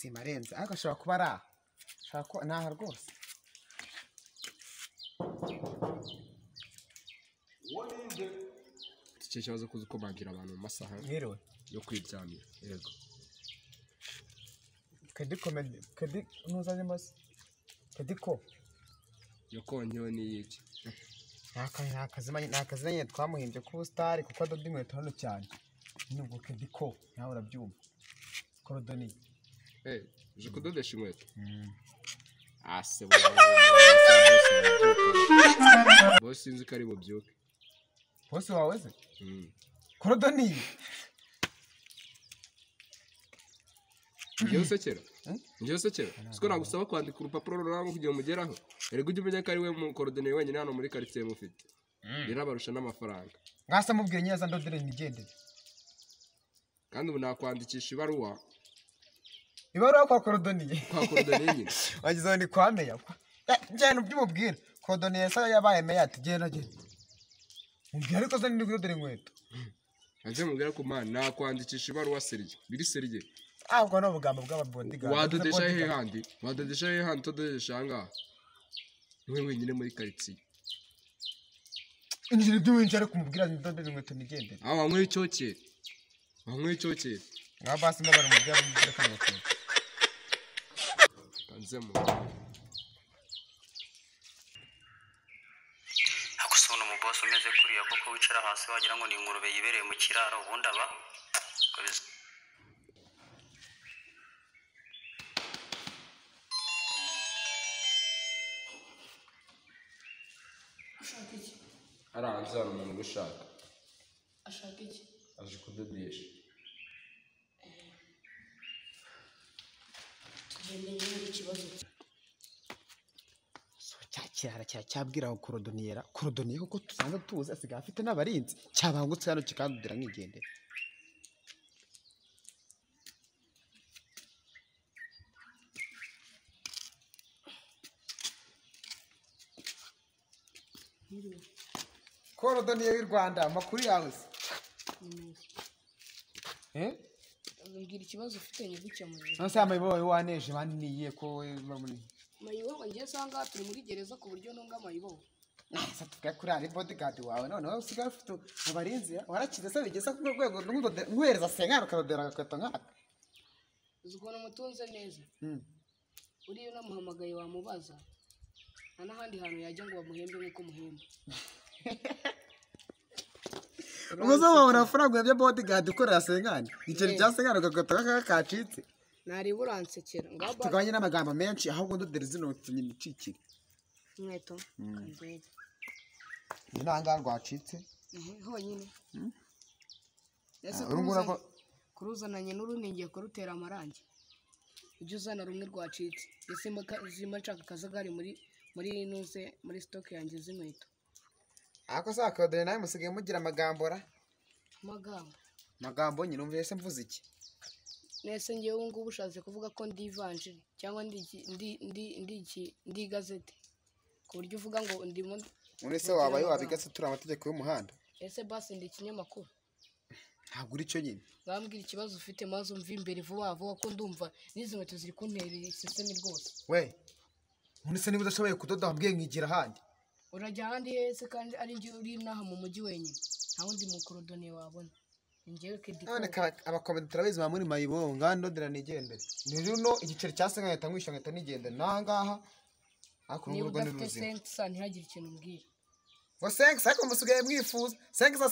simarenze ariko ashobora kuba ari aha ashobora kuba naha rwose icyo kibazo kuzi ko bagira abantu mu masaha mwiriwe yo kwiryamira yego kedi ntuzanye mbase kedi ko yo konyeho ni iki nakazimanye twamuhimbye ku star kuko adoda inkweto hano cyane nubwo kedi ko nawe urabyumva korodoni uje kudodesha inkweto ase bose sinzi ko ari bubyuke bose wawe se korodoni njyewe usekera siko nagusaba kwandika urupapuro runaka kugira ngo umugeraho erega ujye umenya ko ari we mu korodoni wenyine hano muri quartier mufite birabarusha n'amafaranga mwasa mubwire neza ndodere nigendere kandi ubu nakwandikisha ibaruwa kwa korodoni nyine wagize ngo ni kwa meya njyana ubyumubwira korodoni yasa yabaye meya ati genda mubwire ariko zo ndi kudodera inkweto anje mubwira ko man nakwandikisha ibaruwa serye biri serye ahubwo no bugambo bw'ababodyguard wadodesha he handi todesha ngaha niwe wenyine muri quartier injira by'uwinjira ariko umubwira ndodera inkweto nigendere wanywe icyokere nka basi mbabara umubwira umubwira ko nakora kanzemo akusona umuboss umeze kuriya koko wicara hasi wagira ngo ni ingurube yibereye mu kiraro ubundi aba aranze hano umuntu ugushaka ashaka iki aje kudodesha tugendeye n'ikibazo cyakirara cyabwira aho korodoniye kuko tusanzwe tuzi asigaye afite n'abarinzi cyabangutse hano kikandudira nk'igendera korodoniye y'u Rwanda amakuru yawe se mbwira ikibazo ufite nyigukemurira nose amayibo wawe waneje bandi niye ko muri mayibo ngiye sanga turi muri gereza ku buryo nunga mayibo nasa tuvuga kuri ari bodyguard wawe none wowe usigaye ufite abarinzi warakize se bigeza ku rwego nkwereza senkano karodera gakweto nkaka uzikona umutunze neza uriyo namuhamagaye wamubaza nta n'ahandi hantu yajya ngo bamuhembe nk'uko muhemba umuzo wawe urafuragura bya bodyguard ukorera senkano igiceri cya senkano gakweto kacitse nari buransekera tugabanye n'amagambo menshi ahubwo ndodere zino nyine icikire inkweto kanzeri ni nanga rwacitse honyine ese kuruzananye n'urundi ngiye kurutera amarangi ujye uzana rumwe rwacitse ese zima nshaka akazagari muri stock yanjye z'inkweto ako sakodere nawe musigaye mugira amagambora magambo nyine umva ese mvuze iki nese ngewe ubu ngubu ushatse kuvuga ko ndi ivanjiri cyangwa ndi gazete ku buryo uvuga ngo ndimo none se wabaye wabigase turi amategeko y'umuhanda ese basi ndi ikinyamakuru ntabwo uri cyo nyine bambwira ikibazo ufite maze umva imbere vuba ko ndumva n'izi nkweto ziri kuntera isesemi rwose we none se niba udashoboye kudoda wabwiye nkigira ahandi urajya ahandi hese kandi ari njye uri n'aha mu mujyi wenyine nta wundi mukorodoniye wabona njyewe kedi none abakomedi turabizi ba muri mayibo ngandodera nigendere ni runo igiceri cya se nkahita nkwishyura nkahita nigendere n'ahangaha ariko niba n'urwo ni udafite ruzima senkisa ntihagire ikintu umbwira ngo senkisa ariko musigaye mwifuza senkisa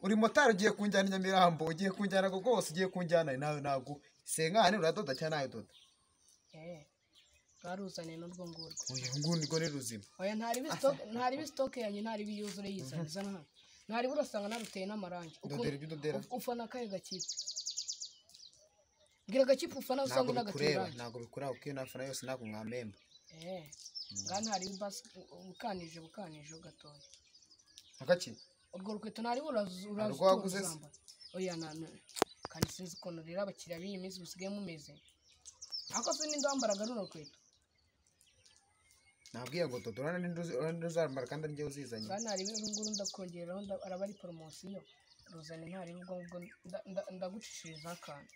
uri motari ugiye kunjyana i Nyamirambo ugiye kunjyana rwose ugiye kunjyana nawe ntabwo senkani uradoda cyangwa nawe doda baruzaniye n'urwo ngurwo uyu ngundi rwo ni ruzima oya ntaribi stock yanjye ntaribi yuzure yizaniza hano ntaribi urasanga naruteye n'amarangi udodera ibyo udodera ufana akahe gakipe mbwira agakipe ufana usanga unagatera irangi ntabwo bikureba kuko iyo nafana yose ntabwo mwamemba nga ntaribi basi bukanije gatoya agaki urwo rukweto ntaribi urazamba oya kandi sinzi ukuntu rero abakiriya b'iyi minsi busigaye mumeze ako se ninde wambaraga runo rukweto nabwiye ngo dodora n'indi uzambara kandi ari njye uzizanye kandi ntaribi urunguru ndakongeraho araba ari poromosiyo ruzane ntaribi ubwo ndagucishiriza akantu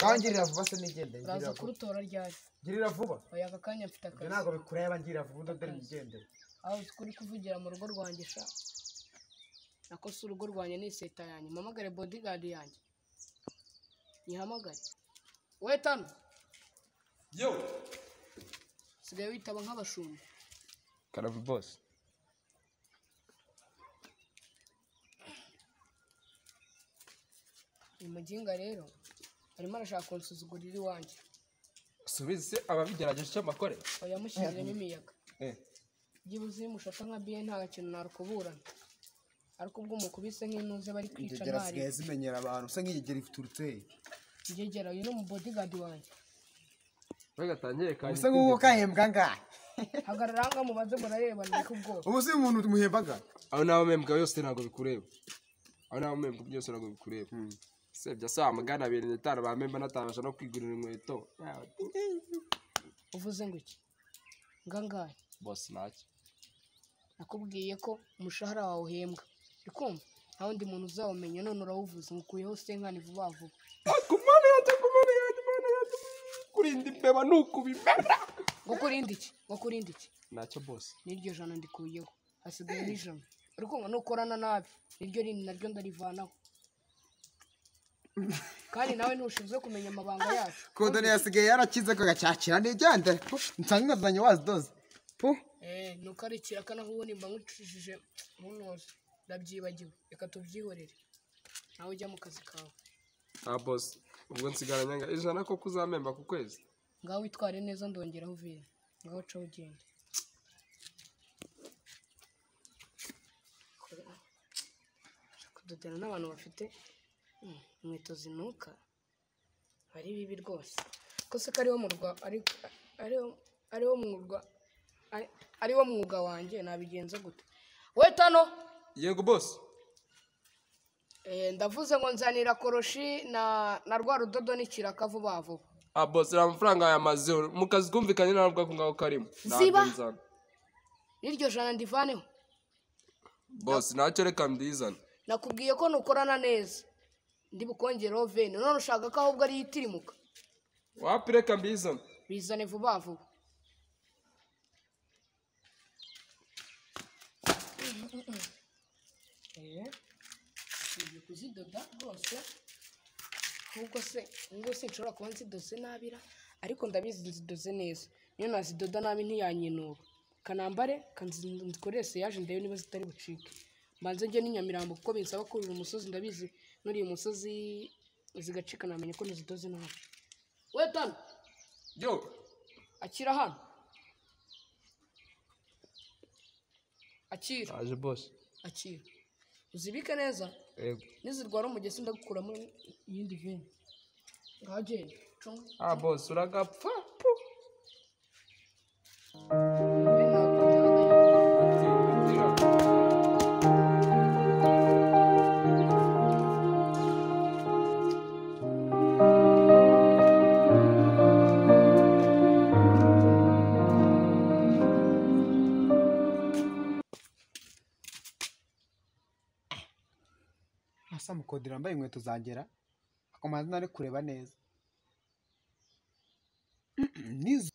kangirira vuba se nigende uraza kurutora ryari girira vuba oya aka kanya mfite ibyo akazi ntabwo bikureba ngirira vuba udodere nigendere aho uzi ko uri kuvugira mu rugo rwanjye sha nako si urugo rwanjye ni iseta yanjye mpamagare bodyguard yanjye nyihamagare we tano yo sigaye witaba nk'abashumba karavu boss uyu muginga rero arimo arashaka kunsuzugurira iwanjye subize se ababigerageje icyo bakore oya mushyizemo imiyaga eh byibuze iyo mushaka nka biye nta kintu narukuburana ariko ubwo umukubise nk'intuze bari kwica ingegera ntari sigaye zimenyera abantu se nk'iyigera iturutse ingegera uyu ni umu bodyguard wanjye bagatangiye kandi ubuse nk'uko kahembwa ngahe hagarara aha ngaha mubaze murareba ndiko ubwoba ubu si umuntu tumuhembaga aho nawe membwa yose ntabwo bikureba aho nawe membwa byose ntabwo bikureba sebya se amagana 25 ba memba natabasha no kwigurira inkweto uvuze ngo iki ngangahe boss nacyo nakubwiye ko umushahara wawe uhembwa ikumva nta wundi muntu uzawumenya none urawuvuze ngukuyeho senkani vuba vuba kumane yaje kurinda imbeba nukubimera ngo kurindi iki nacyo boss n'iryo jana ndikuyeho hasigaye n'ijana ariko ngo nukorana nabi niryo rindi naryo ndarivanaho kandi nawe ntushinzwe kumenya amabanga yacu kodone yasigaye yarakize ko gacakira nigendere nsanga ingazanye wazidoze pu nuko ari ikiraka naho ubundi mba nkucishije ntunoze ndabyibagiwe reka tubyihorere nawe ujya mu kazi kawe boss ubwo nsigaranye anga ijana ko kuzamemba ku kwezi ngaho witware neza ndongeraho uvire ngaho ca ugende kudodera n'abantu bafite inkweto zinuka ari bibi rwose ko se ko ariwo mwuga wanjye nabigenza gute we tano yego boss ndavuze ngo nzanira koroshi na rwa rudodo n'ikiraka vuba vuba boss amafaranga yamaze mu kazi kumvikanye ntabwo ngaho karimo ziba n'iryo jana ndivaneho boss nacyo reka ndizana nakubwiye ko nukorana neza ndi bukongereho vene none ushaka ko ahubwo ari yitirimuka wapi reka mbizana bizane vuba vuba ngiye kuzidoda rwose ahubwo se ngo sinshobora kuba nzidoze nabira ariko ndabizi nzidoze neza niyo nazidoda nabi ntiyanyinura kanambare kanzikorese yaje ndebe niba zitari bucike mbanze njye n'inyamirambo kuko binsaba kurira umusozi ndabizi nuriye umusozi zigacika namenye ko ntizidoze nabi we tano yo akira hano akira aje boss akira uzibike neza yego nizirwara umugezi ndagukuramo iyindi vene ngaho genda boss uragapfa asa mukodera yambaye inkweto zangera akomanze nari kureba neza nizo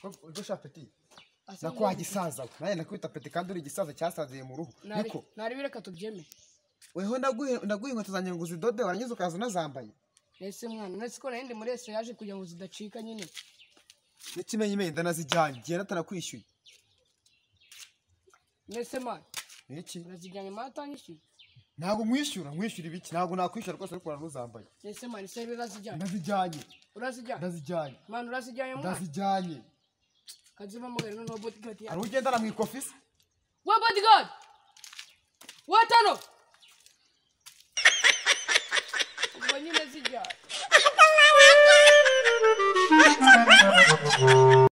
ubwo shapeti nakwa gisaza naye nakwita peti kandi uri gisaza cyasaziye mu ruhu niko nari bireka tubyeme weho ndaguye inkweto zanjye ngo uzidode warangiza ukaza unazambaye ese mwana nese ko nahindi muri ese yaje kugira ngo zidacika nyine n'ikimenyimenyi ndanazijyanye igihe natanakwishyuye nese mwana iki urazijyanye mwana atanyishyuye ntabwo nkwishyura ibiki ntabwo nakwishyura rwose ariko uranuzambaye nese mwana ise urazijyanye ndazijyanye urazijyanye mwana urazijyanye mwana ndazijyanye kazivamo gari noneho bodyguard hari ugendana mu ikofi se wa bodyguard wa tano